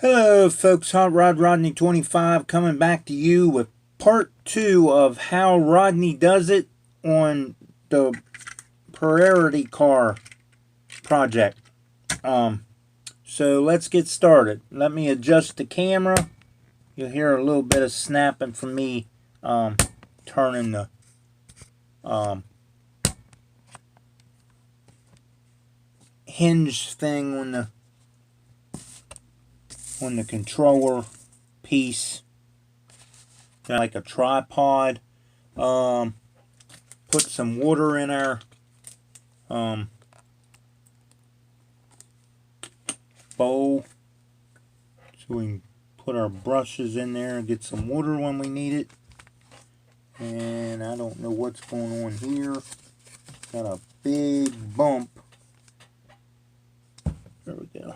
Hello folks, Hot Rod Rodney 25 coming back to you with part 2 of how Rodney does it on the polarity car project. So let's get started. Let me adjust the camera. You'll hear a little bit of snapping from me turning the hinge thing on the controller piece, like a tripod. Put some water in our bowl so we can put our brushes in there and get some water when we need it. And I don't know what's going on here. Got a big bump. There we go.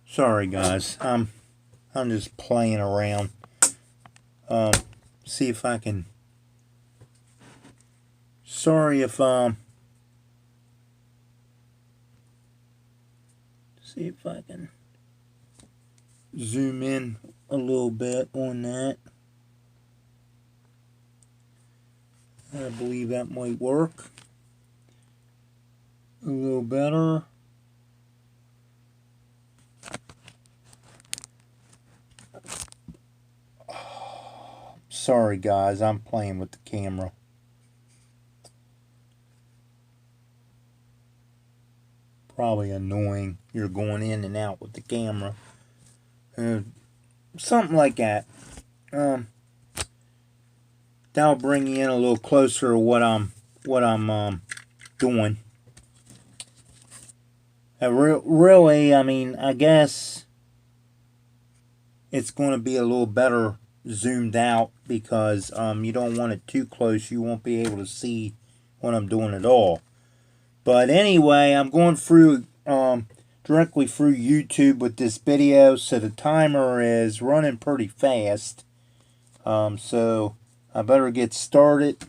Sorry guys, I'm just playing around. See if I can. Sorry if see if I can zoom in a little bit on that. I believe that might work a little better. Sorry guys, I'm playing with the camera. Probably annoying. You're going in and out with the camera. Something like that. That'll bring you in a little closer to what I'm doing. Really, I mean, I guess it's going to be a little better zoomed out because you don't want it too close. You won't be able to see what I'm doing at all. But anyway, I'm going through directly through YouTube with this video, so the timer is running pretty fast. So I better get started.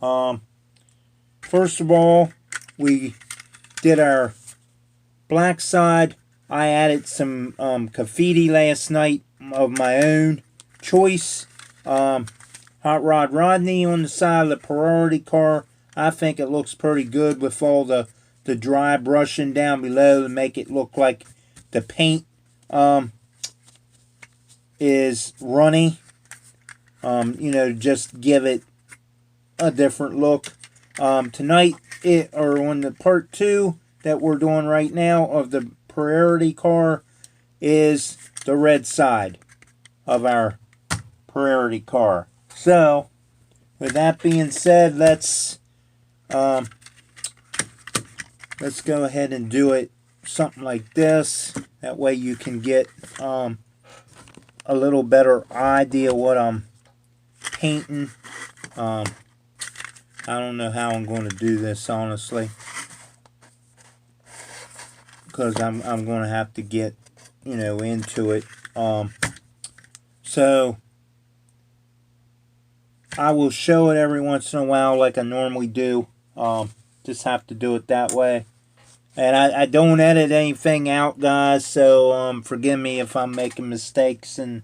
First of all, we did our black side. I added some graffiti last night of my own choice. Hot Rod Rodney on the side of the priority car. I think it looks pretty good with all the dry brushing down below to make it look like the paint is runny. Just give it a different look. Tonight, on the part 2 that we're doing right now of the priority car, is the red side of our priority car. So, with that being said, let's go ahead and do it something like this. That way you can get a little better idea what I'm painting. I don't know how I'm going to do this, honestly, because I'm going to have to get into it. So I will show it every once in a while like I normally do. Just have to do it that way. And I don't edit anything out, guys, so forgive me if I'm making mistakes and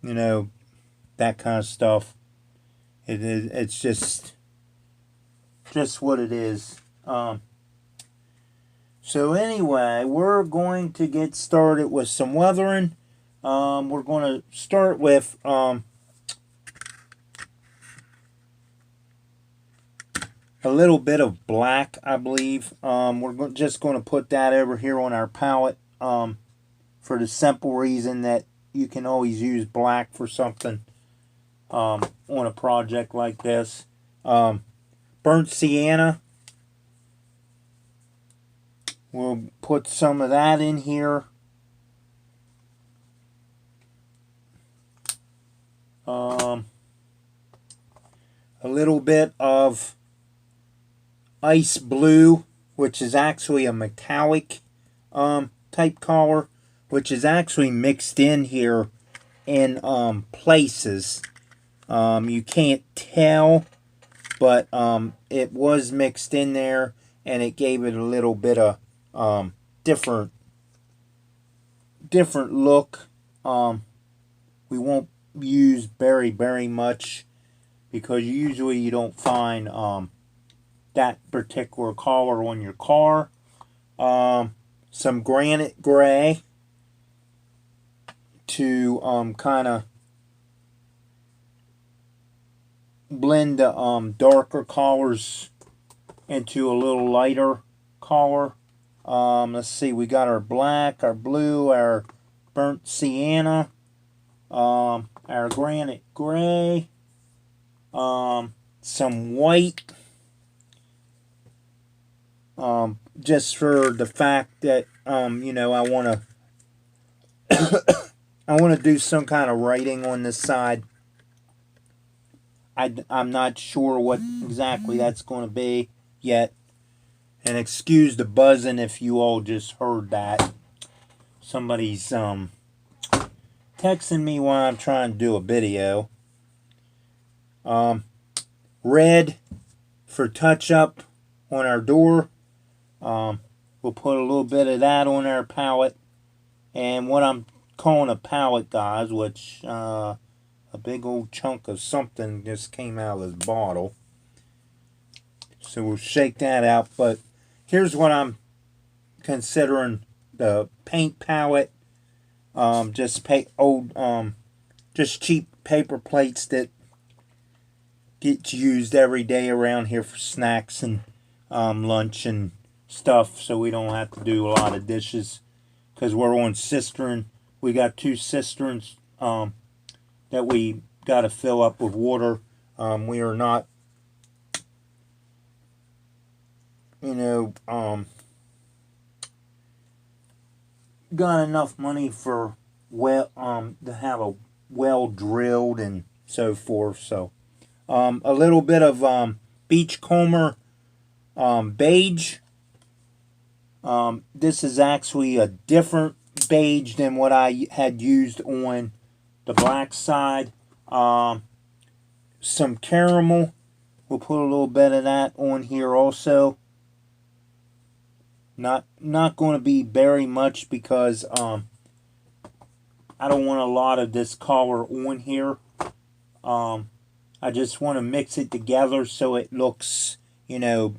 that kind of stuff. It's just what it is. So anyway, we're going to get started with some weathering. We're going to start with a little bit of black, I believe. We're just going to put that over here on our palette for the simple reason that you can always use black for something on a project like this. Burnt sienna. We'll put some of that in here. A little bit of ice blue, which is actually a metallic type color, which is actually mixed in here in places. You can't tell, but it was mixed in there, and it gave it a little bit of different different look. We won't use very much because usually you don't find that particular color on your car. Some granite gray to kind of blend the darker colors into a little lighter color. Let's see, we got our black, our blue, our burnt sienna, our granite gray, some white, just for the fact that you know, I want to do some kind of writing on this side. I'm not sure what exactly that's going to be yet. And excuse the buzzing if you all just heard that. Somebody's texting me while I'm trying to do a video. Red for touch up on our door. We'll put a little bit of that on our palette. And what I'm calling a palette, guys, which a big old chunk of something just came out of this bottle. So we'll shake that out. But here's what I'm considering the paint palette. Just cheap paper plates that get used every day around here for snacks and lunch and stuff. So we don't have to do a lot of dishes because we're on cistern. We got 2 cisterns that we got to fill up with water. We are not, you know, got enough money for to have a well drilled and so forth. So a little bit of beachcomber beige. This is actually a different beige than what I had used on the black side. Some caramel. We'll put a little bit of that on here also. Not going to be very much because I don't want a lot of this color on here. I just want to mix it together so it looks, you know,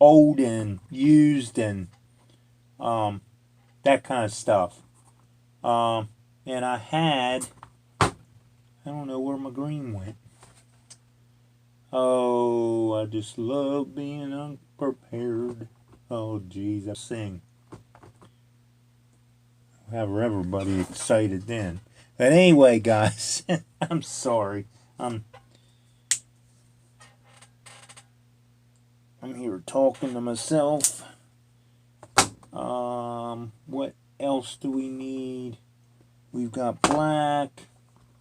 old and used and that kind of stuff. And I had, I don't know where my green went. Oh, I just love being unprepared. Oh, geez, I sing. I'll have everybody excited then. But anyway, guys, I'm sorry. I'm here talking to myself. What else do we need? We've got black.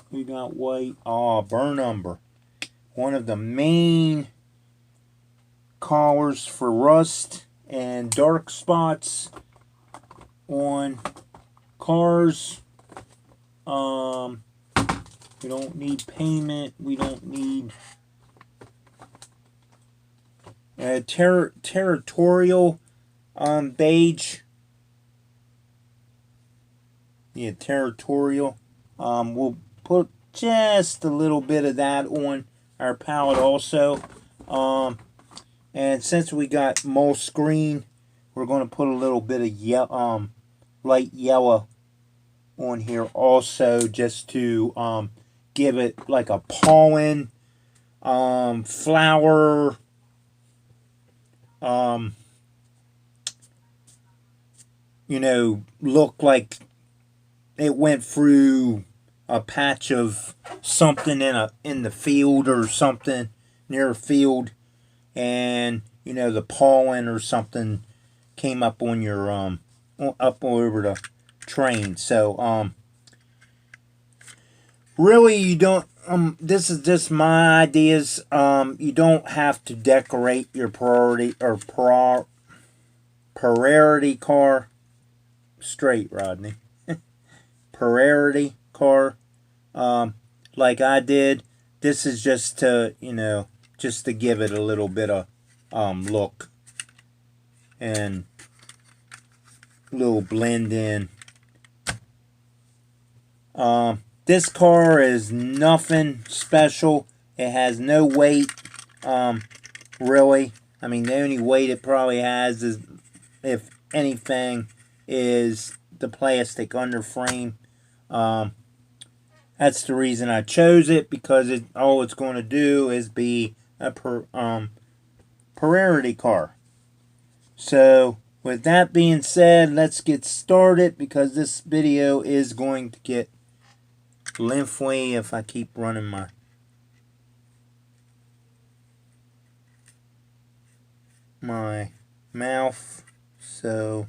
We got white. Oh, burnt umber. One of the main colors for rust and dark spots on cars. We don't need payment. We don't need territorial beige. Yeah, territorial. We'll put just a little bit of that on our palette also. And since we got moss green, we're going to put a little bit of light yellow on here also, just to give it like a pollen, flower, you know, look like it went through a patch of something in the field or something near a field, and you know, the pollen or something came up on your up over the train. So really, you don't this is just my ideas. You don't have to decorate your priority car straight, Rodney. Priority car, like I did. This is just to, you know, just to give it a little bit of look and little blend in This car is nothing special. It has no weight, really. I mean, the only weight it probably has is, if anything, is the plastic underframe. That's the reason I chose it, because all it's going to do is be a polarity car. So, with that being said, let's get started, because this video is going to get lengthy if I keep running my mouth. So,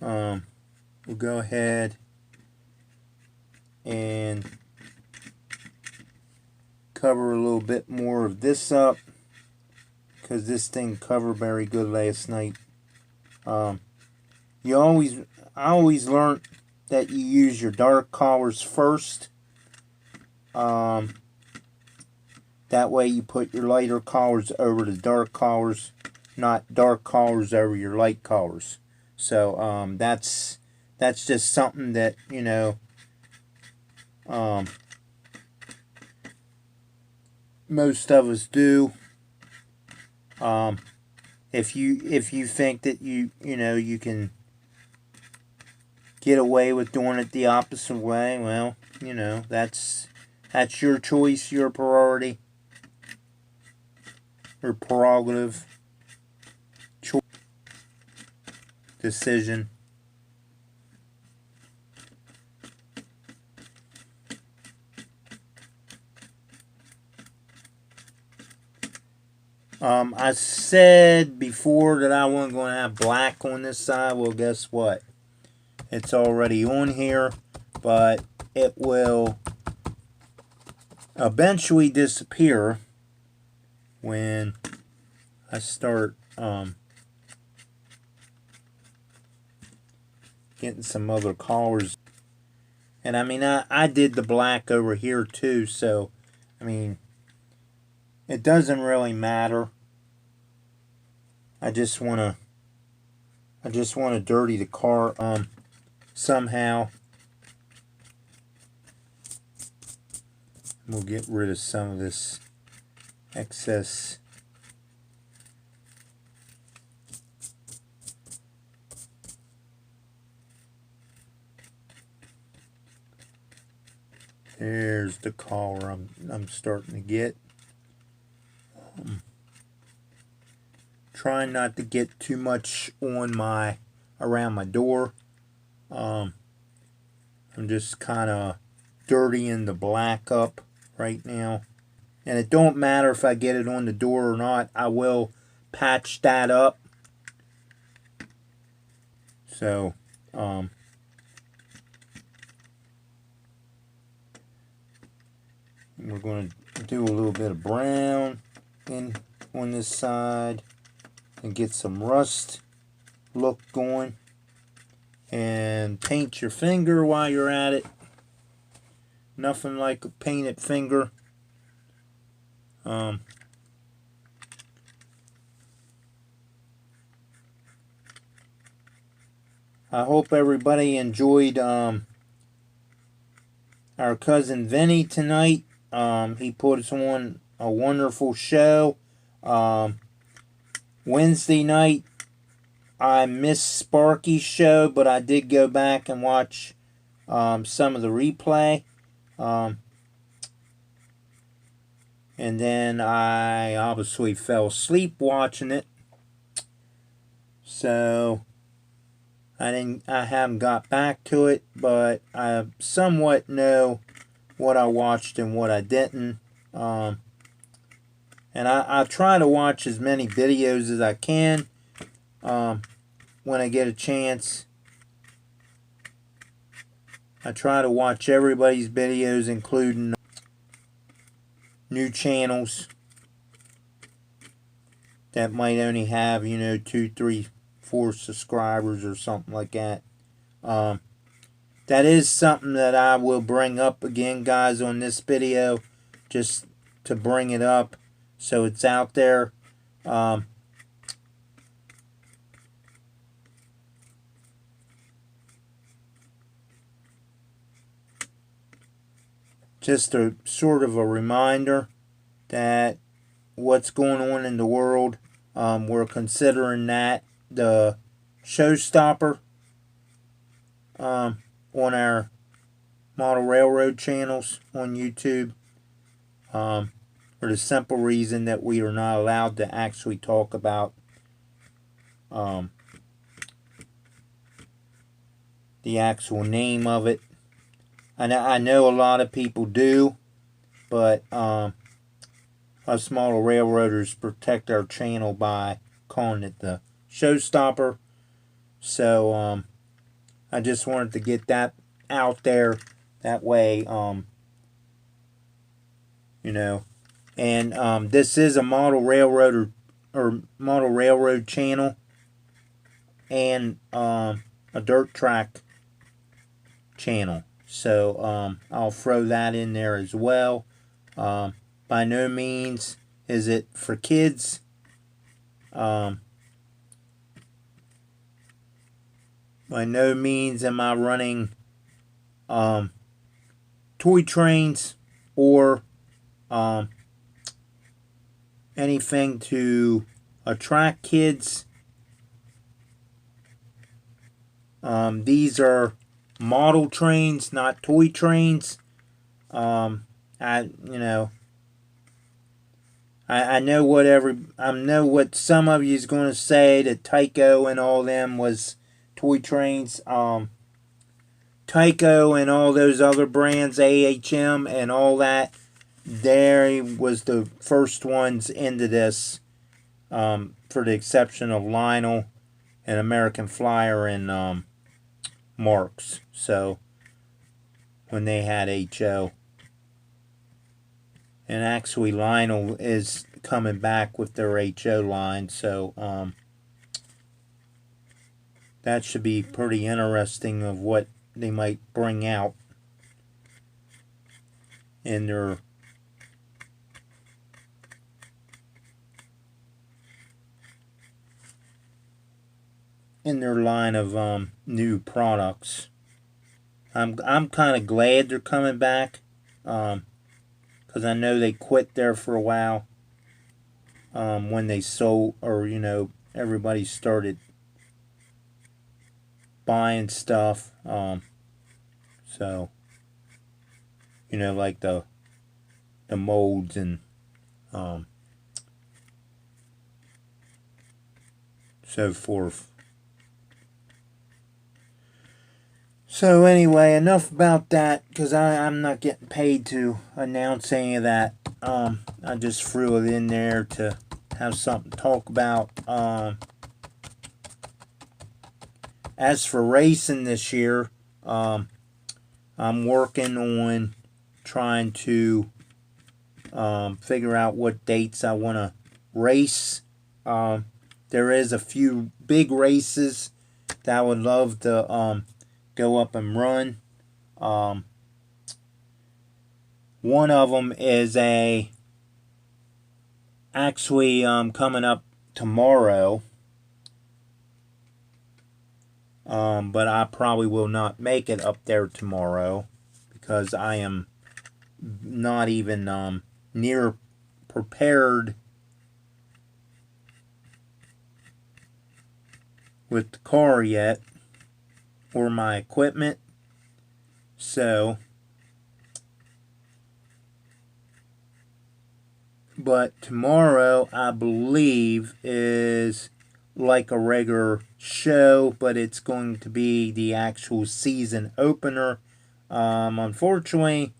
we'll go ahead and cover a little bit more of this up, because this thing covered very good last night. I always learned that you use your dark colors first. That way you put your lighter colors over the dark colors, not dark colors over your light colors. So that's just something that, you know, most of us do. If you think that you can get away with doing it the opposite way, well, you know, that's your choice, your priority, or prerogative, choice, decision. I said before that I wasn't going to have black on this side. Well, guess what? It's already on here, but it will eventually disappear when I start getting some other colors. And I mean, I did the black over here too, so I mean, it doesn't really matter. I just wanna dirty the car somehow. We'll get rid of some of this excess There's the collar I'm starting to get. Trying not to get too much on around my door. I'm just kind of dirtying the black up right now, and it don't matter if I get it on the door or not. I will patch that up. So we're going to do a little bit of brown on this side and get some rust look going, and paint your finger while you're at it. Nothing like a painted finger. I hope everybody enjoyed our cousin Vinny tonight. He put us on a wonderful show. Wednesday night, I missed Sparky's show, but I did go back and watch some of the replay. And then I obviously fell asleep watching it. So I haven't got back to it, but I somewhat know what I watched and what I didn't. And I try to watch as many videos as I can when I get a chance. I try to watch everybody's videos, including new channels that might only have, 2, 3, 4 subscribers or something like that. That is something that I will bring up again, guys, on this video, just to bring it up so it's out there. just a sort of a reminder that what's going on in the world, we're considering that the showstopper on our model railroad channels on YouTube, for the simple reason that we are not allowed to actually talk about the actual name of it. I know a lot of people do, but us model railroaders protect our channel by calling it the showstopper. So I just wanted to get that out there. That way, you know. And this is a model railroad or model railroad channel, and a dirt track channel. So I'll throw that in there as well. By no means is it for kids. By no means am I running toy trains or anything to attract kids. These are model trains, not toy trains. I know what some of you is going to say, that Tyco and all them was toy trains. Tyco and all those other brands, AHM and all that, they was the first ones into this, for the exception of Lionel and American Flyer and Marks. So when they had HO. And actually Lionel is coming back with their HO line, so that should be pretty interesting of what they might bring out in their line of new products. I'm kind of glad they're coming back, because I know they quit there for a while, when they sold, or everybody started buying stuff, so like the molds and so forth. So anyway, enough about that, because I'm not getting paid to announce any of that. I just threw it in there to have something to talk about. As for racing this year, I'm working on trying to figure out what dates I want to race. There is a few big races that I would love to go up and run. One of them is actually coming up tomorrow, but I probably will not make it up there tomorrow, because I am not even near prepared with the car yet, or my equipment. So, but tomorrow I believe is like a regular show, but it's going to be the actual season opener. Unfortunately,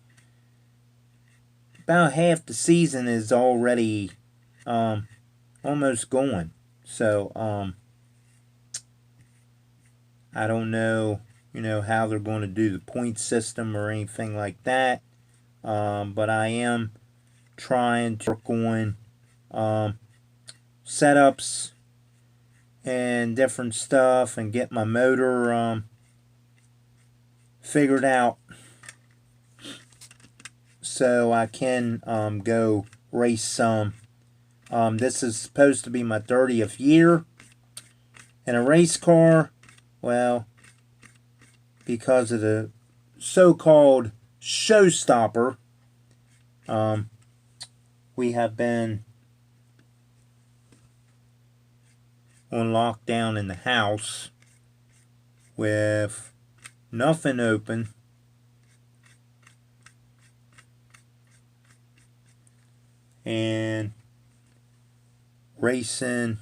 about half the season is already almost gone. So I don't know, how they're going to do the point system or anything like that. But I am trying to work on setups and different stuff, and get my motor figured out, so I can go race some. This is supposed to be my 30th year in a race car. Well, because of the so-called showstopper, We have been on lockdown in the house with nothing open. And racing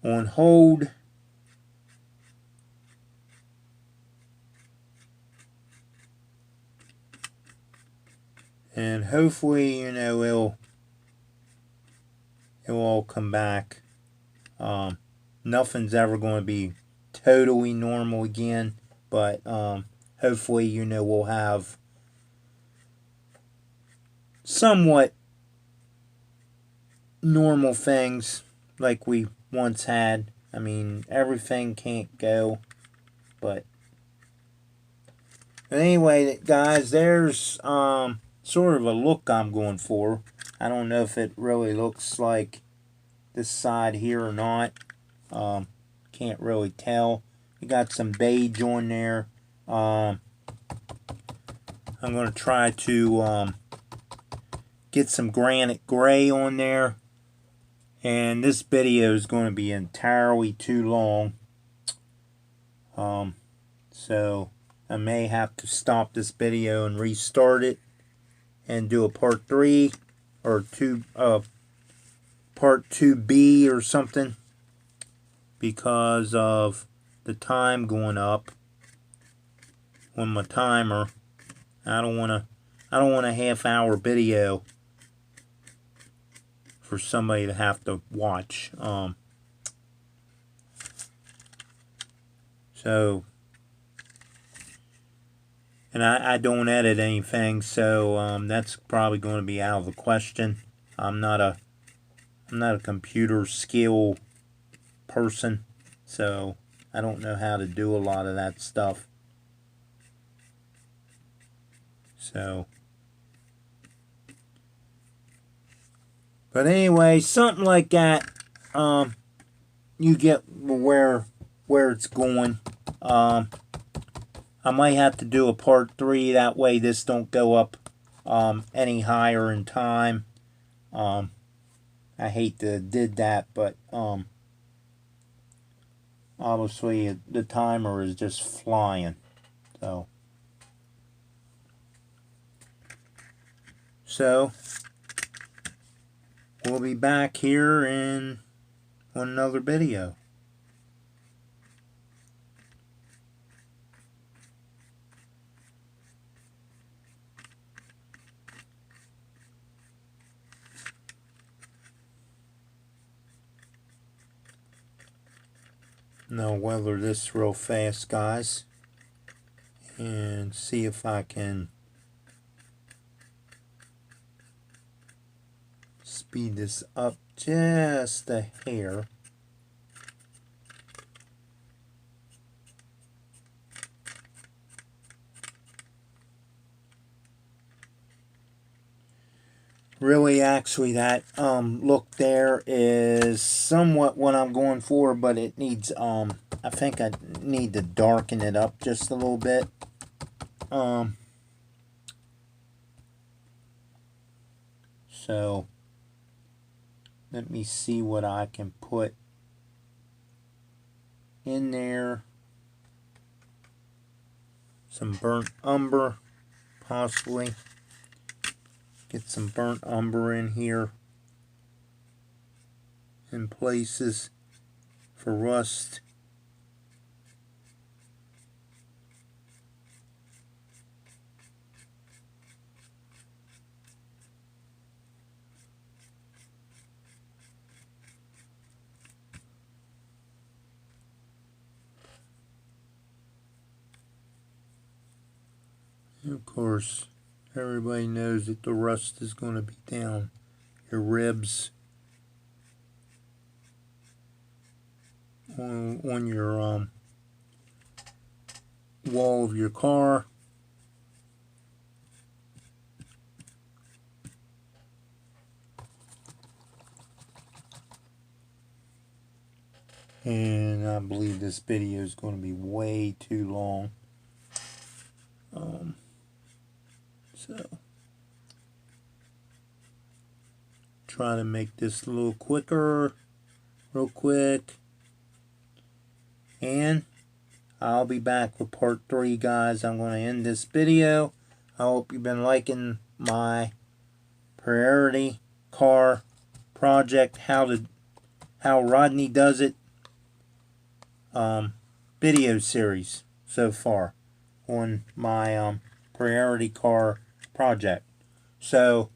on hold. And hopefully, it'll all come back. Nothing's ever going to be totally normal again, but hopefully, we'll have somewhat normal things like we once had. I mean, everything can't go, but anyway, guys, there's sort of a look I'm going for. I don't know if it really looks like this side here or not. Can't really tell. We got some beige on there. I'm going to try to get some granite gray on there. And this video is going to be entirely too long. So I may have to stop this video and restart it and do a part 3 or part 2B or something, because of the time going up on my timer. I don't want a half-hour video for somebody to have to watch. And I don't edit anything, so that's probably going to be out of the question. I'm not a computer skill person, so I don't know how to do a lot of that stuff. So, but anyway, something like that. You get where it's going. I might have to do a part 3, that way this don't go up any higher in time. I hate to did that, but obviously the timer is just flying. So we'll be back here on another video. Now weather this real fast, guys, and see if I can speed this up just a hair. Really, actually, that look there is somewhat what I'm going for, but it needs I think I need to darken it up just a little bit. So let me see what I can put in there. Some burnt umber, possibly. Get some burnt umber in here in places for rust. And of course, everybody knows that the rust is going to be down your ribs, on your wall of your car. And I believe this video is going to be way too long. So try to make this a little quicker, real quick. And I'll be back with part 3, guys. I'm going to end this video. I hope you've been liking my priority car project, how Rodney does it video series so far on my priority car project. So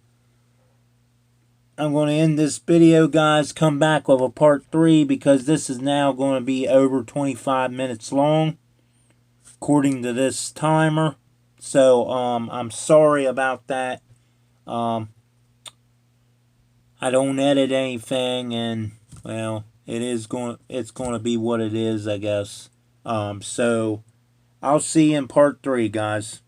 I'm going to end this video, guys. Come back with a part 3 because this is now going to be over 25 minutes long according to this timer. So I'm sorry about that. I don't edit anything, and well, it's going to be what it is, I guess. So I'll see you in part 3, guys.